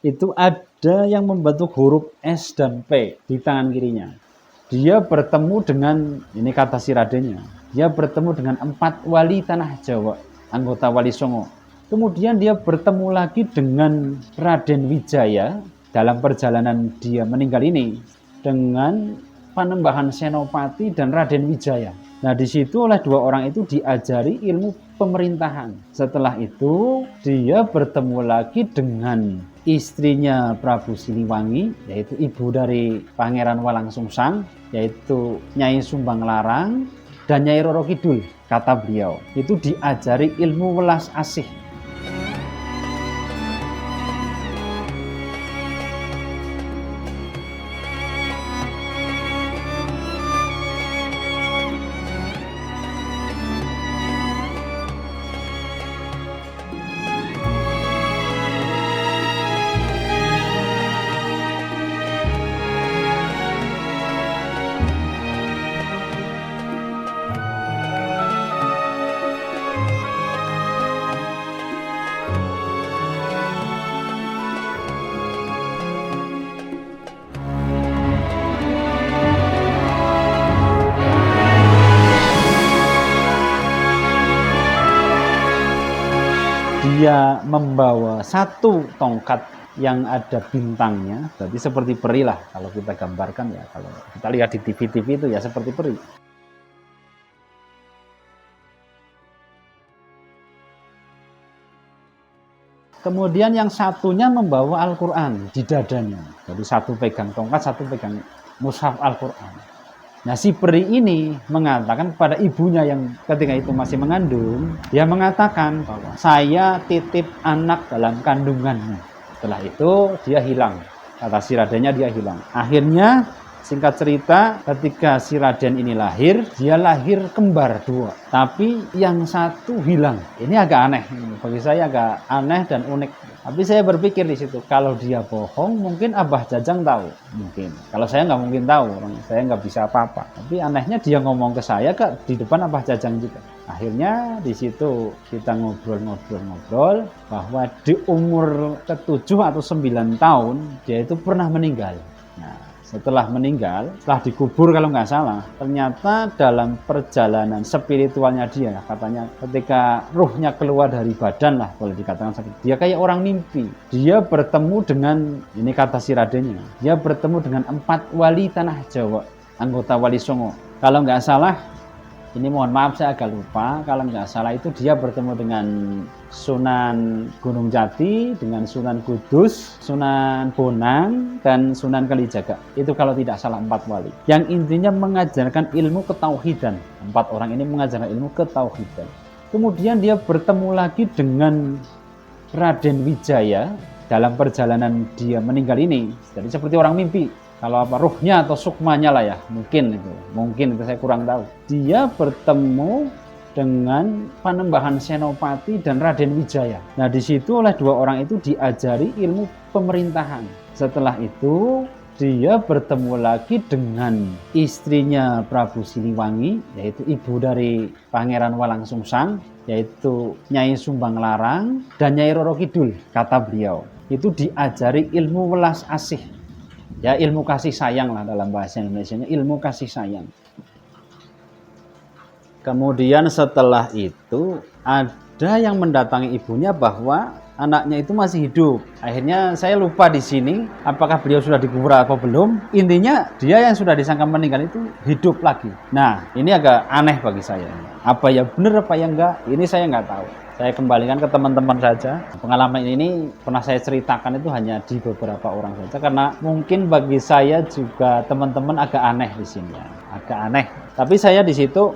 itu ada yang membentuk huruf S dan P di tangan kirinya. Dia bertemu dengan, ini kata si Radennya, dia bertemu dengan 4 wali tanah Jawa, anggota Wali Songo. Kemudian dia bertemu lagi dengan Raden Wijaya dalam perjalanan dia meninggal ini dengan Panembahan Senopati dan Raden Wijaya. Nah, di situ oleh 2 orang itu diajari ilmu pemerintahan. Setelah itu dia bertemu lagi dengan istrinya Prabu Siliwangi, yaitu ibu dari Pangeran Walangsungsang, yaitu Nyai Sumbang Larang dan Nyai Roro Kidul. Kata beliau, itu diajari ilmu welas asih. Dia membawa 1 tongkat yang ada bintangnya, berarti seperti peri lah kalau kita gambarkan ya, kalau kita lihat di TV-TV itu ya seperti peri. Kemudian yang satunya membawa Al-Quran di dadanya, jadi 1 pegang tongkat, 1 pegang mushaf Al-Quran. Nah, si peri ini mengatakan kepada ibunya yang ketika itu masih mengandung, dia mengatakan bahwa saya titip anak dalam kandunganmu. Setelah itu dia hilang. Kata si Radennya dia hilang. Akhirnya singkat cerita ketika si Raden ini lahir, dia lahir kembar 2. Tapi yang satu hilang. Ini agak aneh. Bagi saya agak aneh dan unik. Tapi saya berpikir di situ, kalau dia bohong, mungkin Abah Jajang tahu. Mungkin. Kalau saya nggak mungkin tahu, saya nggak bisa apa-apa. Tapi anehnya dia ngomong ke saya kak di depan Abah Jajang juga. Akhirnya di situ kita ngobrol bahwa di umur ke-7 atau 9 tahun dia itu pernah meninggal. Nah, setelah meninggal, setelah dikubur kalau nggak salah, ternyata dalam perjalanan spiritualnya dia, katanya ketika ruhnya keluar dari badan lah, boleh dikatakan seperti dia kayak orang mimpi. Dia bertemu dengan, ini kata si Radennya, dia bertemu dengan 4 wali tanah Jawa, anggota Wali Songo. Kalau nggak salah, ini mohon maaf saya agak lupa, kalau nggak salah itu dia bertemu dengan Sunan Gunung Jati, dengan Sunan Kudus, Sunan Bonang, dan Sunan Kalijaga. Itu kalau tidak salah 4 wali. Yang intinya mengajarkan ilmu ketauhidan. 4 orang ini mengajarkan ilmu ketauhidan. Kemudian dia bertemu lagi dengan Raden Wijaya dalam perjalanan dia meninggal ini. Jadi seperti orang mimpi. Kalau apa ruhnya atau sukmanya lah ya, mungkin itu saya kurang tahu. Dia bertemu dengan Panembahan Senopati dan Raden Wijaya. Nah, di situ oleh 2 orang itu diajari ilmu pemerintahan. Setelah itu dia bertemu lagi dengan istrinya Prabu Siliwangi, yaitu ibu dari Pangeran Walangsungsang, yaitu Nyai Sumbang Larang dan Nyai Roro Kidul. Kata beliau, itu diajari ilmu welas asih. Ya, ilmu kasih sayang lah dalam bahasa Indonesianya, ilmu kasih sayang. Kemudian setelah itu ada yang mendatangi ibunya bahwa anaknya itu masih hidup. Akhirnya saya lupa di sini apakah beliau sudah dikubur atau belum. Intinya dia yang sudah disangka meninggal itu hidup lagi. Nah, ini agak aneh bagi saya. Apa ya benar apa ya enggak? Ini saya nggak tahu. Saya kembalikan ke teman-teman saja. Pengalaman ini pernah saya ceritakan itu hanya di beberapa orang saja, karena mungkin bagi saya juga teman-teman agak aneh di sini ya. Agak aneh. Tapi saya di situ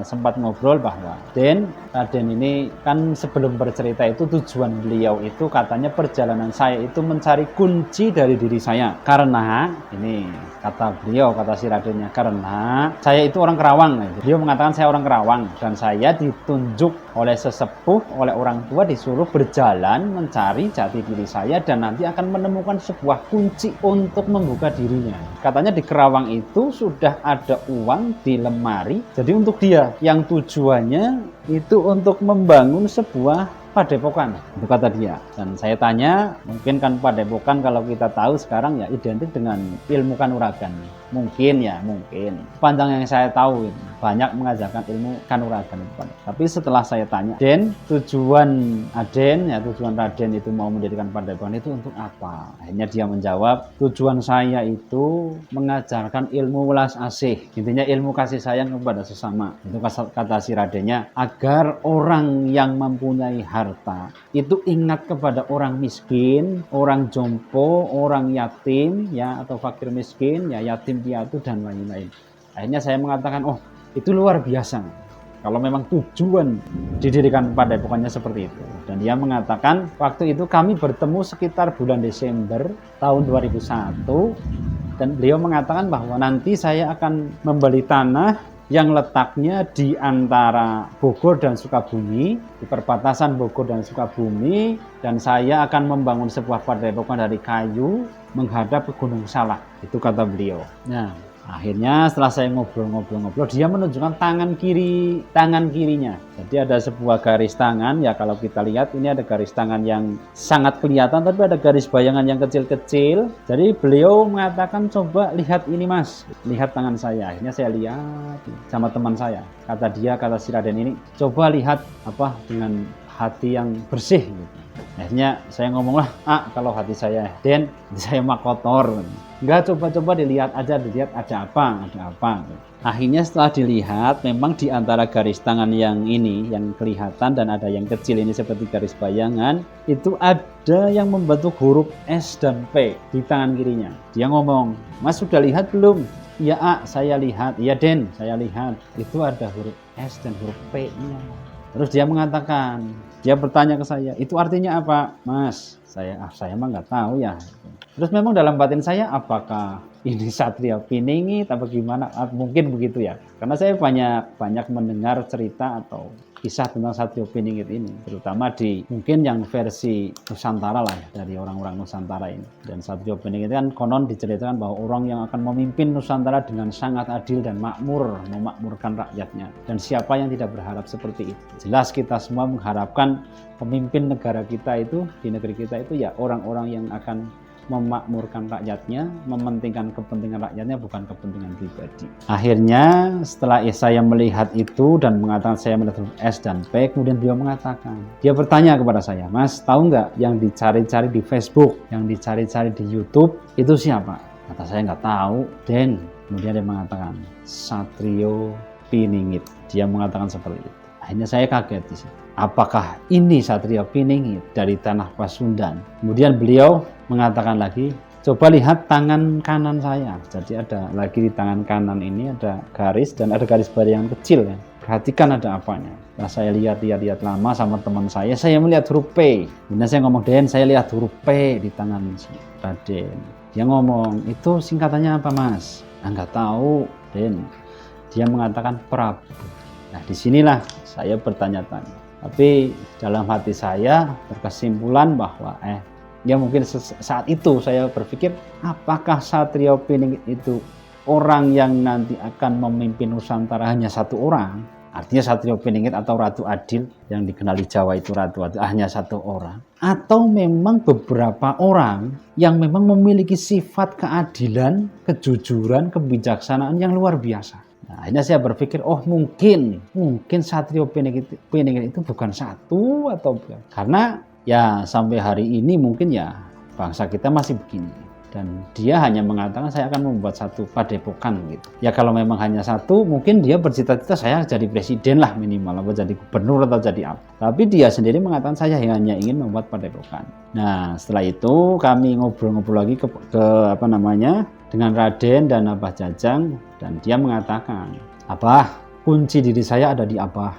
sempat ngobrol bahwa Raden ini kan sebelum bercerita itu tujuan beliau itu katanya perjalanan saya itu mencari kunci dari diri saya. Karena ini kata beliau, kata si Radennya, karena saya itu orang Kerawang. Beliau mengatakan saya orang Kerawang dan saya ditunjuk oleh sesepuh, oleh orang tua disuruh berjalan mencari jati diri saya dan nanti akan menemukan sebuah kunci untuk membuka dirinya. Katanya di Kerawang itu sudah ada uang di lemari, jadi untuk dia yang tujuannya itu untuk membangun sebuah padepokan, itu kata dia. Dan saya tanya, mungkin kan padepokan kalau kita tahu sekarang ya identik dengan ilmu kanuragan. Mungkin ya, mungkin. Panjang yang saya tahu banyak mengajarkan ilmu kanuragan. Tapi setelah saya tanya, Den, tujuan Aden, ya tujuan Raden itu mau mendirikan padepokan itu untuk apa? Akhirnya dia menjawab, tujuan saya itu mengajarkan ilmu welas asih. Intinya ilmu kasih sayang kepada sesama. Itu kata si Radennya, agar orang yang mempunyai harta itu ingat kepada orang miskin, orang jompo, orang yatim, ya atau fakir miskin, ya yatim piatu dan lain-lain. Akhirnya saya mengatakan, oh itu luar biasa. Kalau memang tujuan didirikan padepokannya seperti itu. Dan dia mengatakan waktu itu kami bertemu sekitar bulan Desember tahun 2001. Dan beliau mengatakan bahwa nanti saya akan membeli tanah yang letaknya di antara Bogor dan Sukabumi, di perbatasan Bogor dan Sukabumi, dan saya akan membangun sebuah padepokan dari kayu menghadap ke Gunung Salak. Itu kata beliau. Nah, akhirnya setelah saya ngobrol-ngobrol, dia menunjukkan tangan kirinya. Jadi ada sebuah garis tangan, ya kalau kita lihat ini ada garis tangan yang sangat kelihatan, tapi ada garis bayangan yang kecil-kecil. Jadi beliau mengatakan, coba lihat ini mas, lihat tangan saya. Akhirnya saya lihat sama teman saya. Kata si Raden ini, coba lihat apa dengan hati yang bersih. Gitu. Akhirnya saya ngomonglah, kalau hati saya, Den, saya mah kotor. Enggak, coba dilihat aja ada apa. Akhirnya setelah dilihat, memang di antara garis tangan yang ini, yang kelihatan dan ada yang kecil ini seperti garis bayangan, itu ada yang membentuk huruf S dan P di tangan kirinya. Dia ngomong, Mas sudah lihat belum? Iya, saya lihat. Iya, Den, saya lihat. Itu ada huruf S dan huruf P-nya. Terus dia mengatakan, dia bertanya ke saya, itu artinya apa, Mas? Saya mah nggak tahu ya. Terus memang dalam batin saya, apakah ini Satrio Piningit atau gimana? Mungkin begitu ya. Karena saya banyak mendengar cerita atau kisah tentang Satrio Piningit ini, terutama di mungkin yang versi Nusantara lah ya, dari orang-orang Nusantara ini. Dan Satrio Piningit kan konon diceritakan bahwa orang yang akan memimpin Nusantara dengan sangat adil dan makmur, memakmurkan rakyatnya. Dan siapa yang tidak berharap seperti itu? Jelas kita semua mengharapkan pemimpin negara kita itu, di negeri kita itu ya orang-orang yang akan memakmurkan rakyatnya, mementingkan kepentingan rakyatnya, bukan kepentingan pribadi. Akhirnya setelah saya melihat itu dan mengatakan saya melihat S dan P, kemudian beliau mengatakan, dia bertanya kepada saya, Mas tahu nggak yang dicari-cari di Facebook, yang dicari-cari di YouTube itu siapa? Kata saya nggak tahu, Den. Kemudian dia mengatakan Satrio Piningit. Dia mengatakan seperti itu. Akhirnya saya kaget di situ. Apakah ini Satrio Piningit dari tanah Pasundan? Kemudian beliau mengatakan lagi, coba lihat tangan kanan saya. Jadi ada lagi di tangan kanan ini ada garis dan ada garis bayangan kecil ya. Perhatikan ada apanya. Nah, saya lihat lama sama teman saya melihat huruf P. Kemudian saya ngomong, Den, saya lihat huruf P di tangan Raden. Dia ngomong, itu singkatannya apa, Mas? Nggak tahu, Den. Dia mengatakan Prabu. Nah, disinilah saya bertanya-tanya. Tapi dalam hati saya berkesimpulan bahwa ya mungkin saat itu saya berpikir, apakah Satrio Piningit itu orang yang nanti akan memimpin Nusantara hanya satu orang? Artinya Satrio Piningit atau Ratu Adil yang dikenal di Jawa itu Ratu Adil hanya satu orang? Atau memang beberapa orang yang memang memiliki sifat keadilan, kejujuran, kebijaksanaan yang luar biasa? Nah, akhirnya saya berpikir, oh mungkin Satrio Piningit itu bukan satu atau bukan. Karena ya sampai hari ini mungkin ya bangsa kita masih begini. Dan dia hanya mengatakan saya akan membuat satu padepokan gitu. Ya kalau memang hanya satu, mungkin dia bercita-cita saya jadi presiden lah minimal, atau jadi gubernur atau jadi apa. Tapi dia sendiri mengatakan saya hanya ingin membuat padepokan. Nah setelah itu kami ngobrol-ngobrol lagi ke dengan Raden dan Abah Jajang, dan dia mengatakan, Abah, kunci diri saya ada di Abah,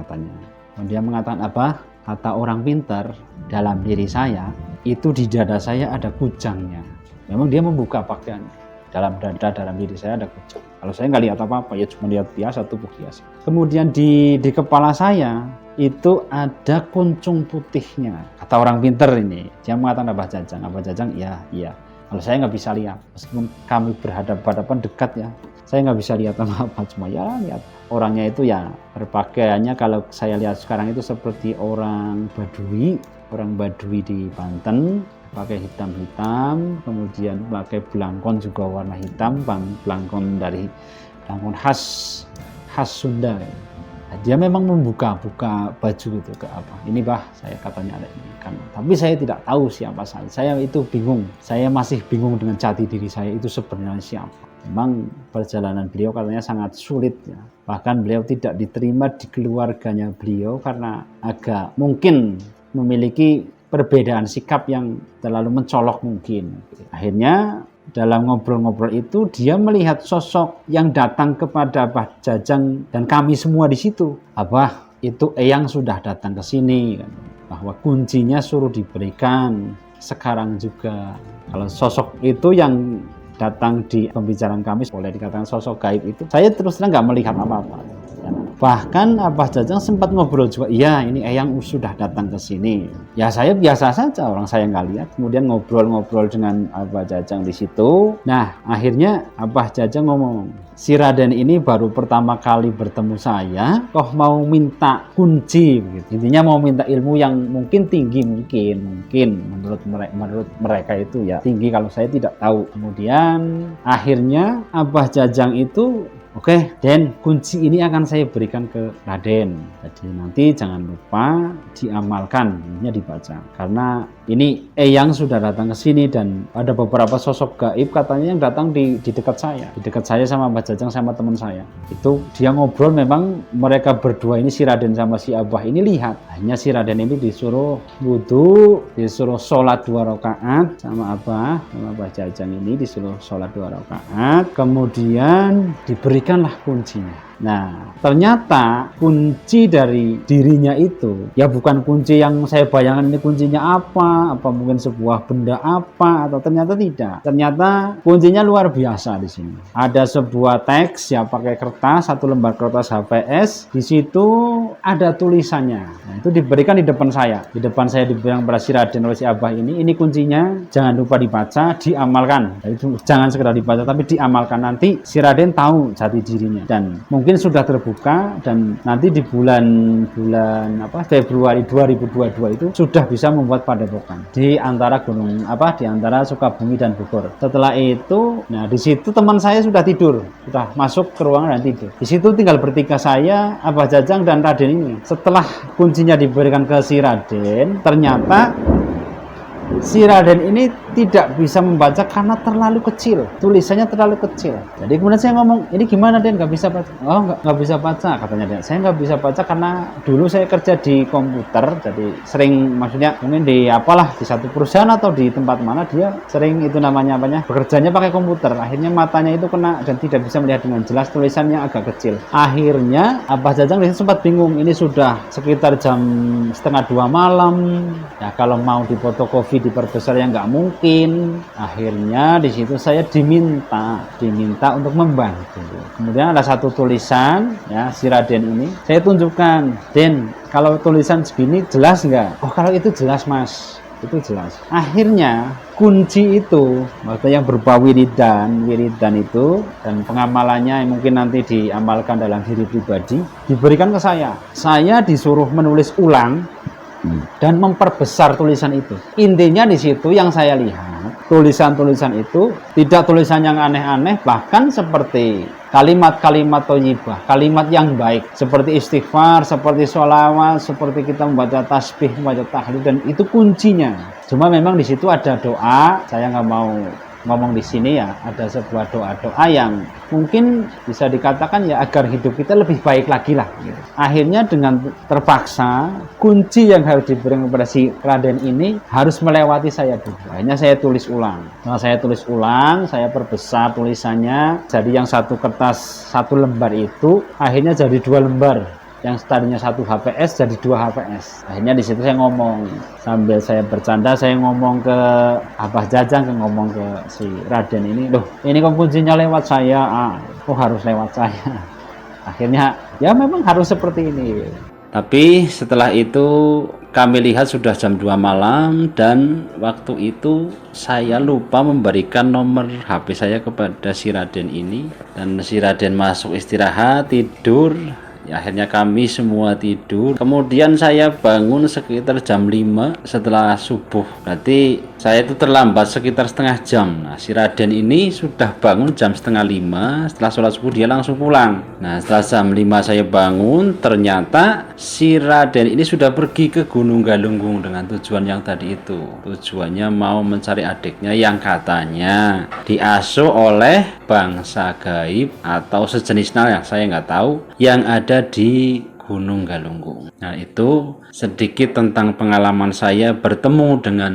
katanya. Dan dia mengatakan, Abah, kata orang pintar, dalam diri saya itu di dada saya ada kujangnya. Memang dia membuka pakaian, dalam diri saya ada kujang. Kalau saya nggak lihat apa-apa, ya cuma lihat biasa, tubuh biasa. Kemudian di kepala saya itu ada kuncung putihnya, kata orang pintar ini. Dia mengatakan Abah Jajang, iya. Kalau saya nggak bisa lihat, meskipun kami berhadapan dekat ya, saya nggak bisa lihat apa-apa, cuma ya lihat orangnya itu ya berpakaiannya kalau saya lihat sekarang itu seperti orang Badui di Banten, pakai hitam-hitam, kemudian pakai belangkon juga warna hitam, belangkon khas Sunda. Dia memang membuka-buka baju gitu ke apa. Ini bah, saya katanya ada ini kan. Tapi saya tidak tahu siapa saya. Saya itu bingung. Saya masih bingung dengan jati diri saya itu sebenarnya siapa. Memang perjalanan beliau katanya sangat sulit ya. Bahkan beliau tidak diterima di keluarganya beliau karena agak mungkin memiliki perbedaan sikap yang terlalu mencolok mungkin. Akhirnya dalam ngobrol-ngobrol itu dia melihat sosok yang datang kepada Abah Jajang dan kami semua di situ. Abah, itu Eyang sudah datang ke sini, bahwa kuncinya suruh diberikan sekarang juga. Kalau sosok itu yang datang di pembicaraan kami, boleh dikatakan sosok gaib itu, saya terus terang nggak melihat apa-apa. Bahkan Abah Jajang sempat ngobrol juga, iya ini Eyang sudah datang ke sini. Ya saya biasa saja, orang saya nggak lihat. Kemudian ngobrol-ngobrol dengan Abah Jajang di situ. Nah akhirnya Abah Jajang ngomong, si Raden ini baru pertama kali bertemu saya, kok mau minta kunci, gitu. Intinya mau minta ilmu yang mungkin tinggi, mungkin menurut mereka itu ya tinggi, kalau saya tidak tahu. Kemudian akhirnya Abah Jajang itu, oke, Den, kunci ini akan saya berikan ke Raden. Jadi nanti jangan lupa diamalkan, ini dibaca. Karena ini Eyang sudah datang ke sini dan ada beberapa sosok gaib katanya yang datang di dekat saya. Di dekat saya sama Mbak Jajang sama teman saya. Itu dia ngobrol, memang mereka berdua ini, si Raden sama si Abah ini lihat. Hanya si Raden ini disuruh wudhu, disuruh sholat 2 rakaat sama Abah Jajang ini disuruh sholat 2 rakaat. Kemudian diberikanlah kuncinya. Nah, ternyata kunci dari dirinya itu ya bukan kunci yang saya bayangkan ini kuncinya apa mungkin sebuah benda apa, atau ternyata tidak. Ternyata kuncinya luar biasa di sini. Ada sebuah teks ya pakai kertas, 1 lembar kertas HVS. Di situ ada tulisannya. Nah, itu diberikan di depan saya. Di depan saya dibilang pada si Raden oleh si Abah ini kuncinya, jangan lupa dibaca, diamalkan. Jadi, jangan sekedar dibaca tapi diamalkan. Nanti si Raden tahu jati dirinya dan mungkin sudah terbuka, dan nanti di bulan Februari 2022 itu sudah bisa membuat padepokan di antara di antara Sukabumi dan Bogor. Setelah itu, nah di situ teman saya sudah tidur, sudah masuk ke ruangan dan tidur. Di situ tinggal bertiga saya, Abah Jajang dan Raden ini. Setelah kuncinya diberikan ke si Raden, ternyata si Raden ini tidak bisa membaca karena terlalu kecil, tulisannya terlalu kecil. Jadi kemudian saya ngomong, ini gimana Den, nggak bisa baca? Oh nggak bisa baca katanya Den. Saya nggak bisa baca karena dulu saya kerja di komputer, jadi sering, maksudnya mungkin di satu perusahaan atau di tempat mana dia sering itu namanya bekerjanya pakai komputer. Akhirnya matanya itu kena dan tidak bisa melihat dengan jelas, tulisannya agak kecil. Akhirnya Abah Jajang sempat bingung, ini sudah sekitar jam 1:30 malam. Ya kalau mau difotokopi diperbesar ya nggak mungkin. Akhirnya di situ saya diminta untuk membantu. Kemudian ada satu tulisan ya si Raden ini, saya tunjukkan, Den, kalau tulisan segini jelas nggak? Oh kalau itu jelas Mas, itu jelas. Akhirnya kunci itu, maksudnya yang berupa wiridan itu, dan pengamalannya yang mungkin nanti diamalkan dalam diri pribadi, diberikan ke saya. Saya disuruh menulis ulang dan memperbesar tulisan itu. Intinya di situ yang saya lihat, tulisan-tulisan itu tidak tulisan yang aneh-aneh, bahkan seperti kalimat-kalimat thayyibah, kalimat yang baik, seperti istighfar, seperti sholawat, seperti kita membaca tasbih, membaca tahlil, dan itu kuncinya. Cuma memang di situ ada doa, saya nggak mau ngomong di sini ya, ada sebuah doa-doa yang mungkin bisa dikatakan ya agar hidup kita lebih baik lagi lah gitu. Akhirnya dengan terpaksa kunci yang harus diberikan kepada si Raden ini harus melewati saya dulu. Akhirnya saya tulis ulang. Nah, saya tulis ulang, saya perbesar tulisannya, jadi yang satu kertas 1 lembar itu akhirnya jadi 2 lembar. Yang tadinya 1 HPS jadi 2 HPS. Akhirnya di situ saya ngomong, sambil saya bercanda, saya ngomong ke Abah Jajang, ngomong ke si Raden ini, loh ini kok kuncinya lewat saya, harus lewat saya. Akhirnya ya memang harus seperti ini. Tapi setelah itu kami lihat sudah jam 2 malam dan waktu itu saya lupa memberikan nomor HP saya kepada si Raden ini, dan si Raden masuk istirahat tidur. Ya, akhirnya kami semua tidur. Kemudian saya bangun sekitar jam 5 setelah subuh. Berarti saya itu terlambat sekitar setengah jam. Nah, si Raden ini sudah bangun jam setengah 5. Setelah sholat subuh dia langsung pulang. Nah, setelah jam 5 saya bangun, ternyata si Raden ini sudah pergi ke Gunung Galunggung dengan tujuan yang tadi itu. Tujuannya mau mencari adiknya yang katanya diasuh oleh bangsa gaib atau sejenisnya, yang saya nggak tahu, yang ada di Gunung Galunggung. Nah, itu sedikit tentang pengalaman saya bertemu dengan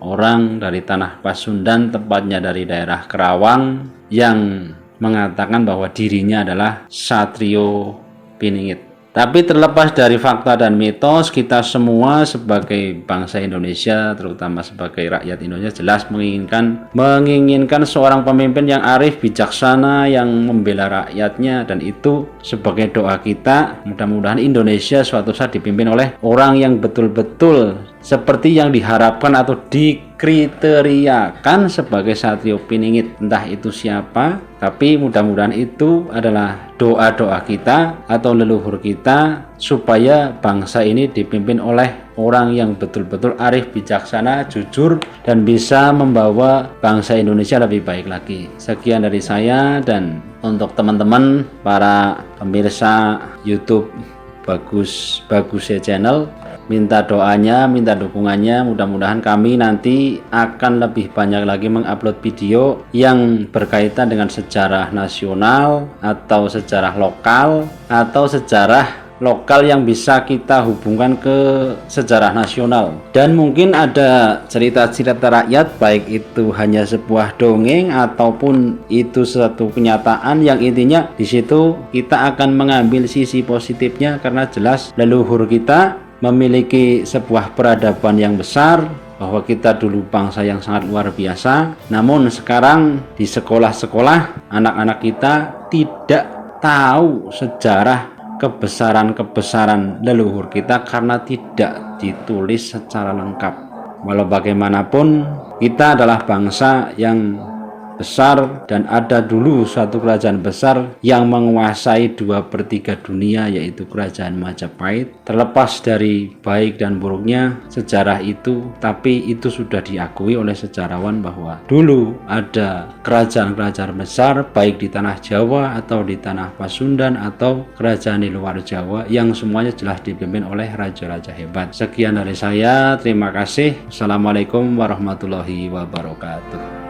orang dari tanah Pasundan, tepatnya dari daerah Kerawang, yang mengatakan bahwa dirinya adalah Satrio Piningit. Tapi terlepas dari fakta dan mitos, kita semua sebagai bangsa Indonesia, terutama sebagai rakyat Indonesia, jelas menginginkan seorang pemimpin yang arif, bijaksana, yang membela rakyatnya, dan itu sebagai doa kita. Mudah-mudahan Indonesia suatu saat dipimpin oleh orang yang betul-betul seperti yang diharapkan atau dikriteriakan sebagai Satrio Piningit. Entah itu siapa, tapi mudah-mudahan itu adalah doa-doa kita atau leluhur kita, supaya bangsa ini dipimpin oleh orang yang betul-betul arif, bijaksana, jujur, dan bisa membawa bangsa Indonesia lebih baik lagi. Sekian dari saya, dan untuk teman-teman para pemirsa YouTube Bagus ya Channel, minta doanya, minta dukungannya. Mudah-mudahan kami nanti akan lebih banyak lagi mengupload video yang berkaitan dengan sejarah nasional atau sejarah lokal, atau sejarah lokal yang bisa kita hubungkan ke sejarah nasional. Dan mungkin ada cerita-cerita rakyat, baik itu hanya sebuah dongeng ataupun itu suatu kenyataan, yang intinya di situ kita akan mengambil sisi positifnya, karena jelas leluhur kita memiliki sebuah peradaban yang besar, bahwa kita dulu bangsa yang sangat luar biasa. Namun sekarang di sekolah-sekolah anak-anak kita tidak tahu sejarah kebesaran leluhur kita karena tidak ditulis secara lengkap. Walau bagaimanapun, kita adalah bangsa yang besar, dan ada dulu suatu kerajaan besar yang menguasai 2/3 dunia, yaitu kerajaan Majapahit. Terlepas dari baik dan buruknya sejarah itu, tapi itu sudah diakui oleh sejarawan bahwa dulu ada kerajaan-kerajaan besar, baik di tanah Jawa atau di tanah Pasundan atau kerajaan di luar Jawa, yang semuanya jelas dipimpin oleh raja-raja hebat. Sekian dari saya, terima kasih. Assalamualaikum warahmatullahi wabarakatuh.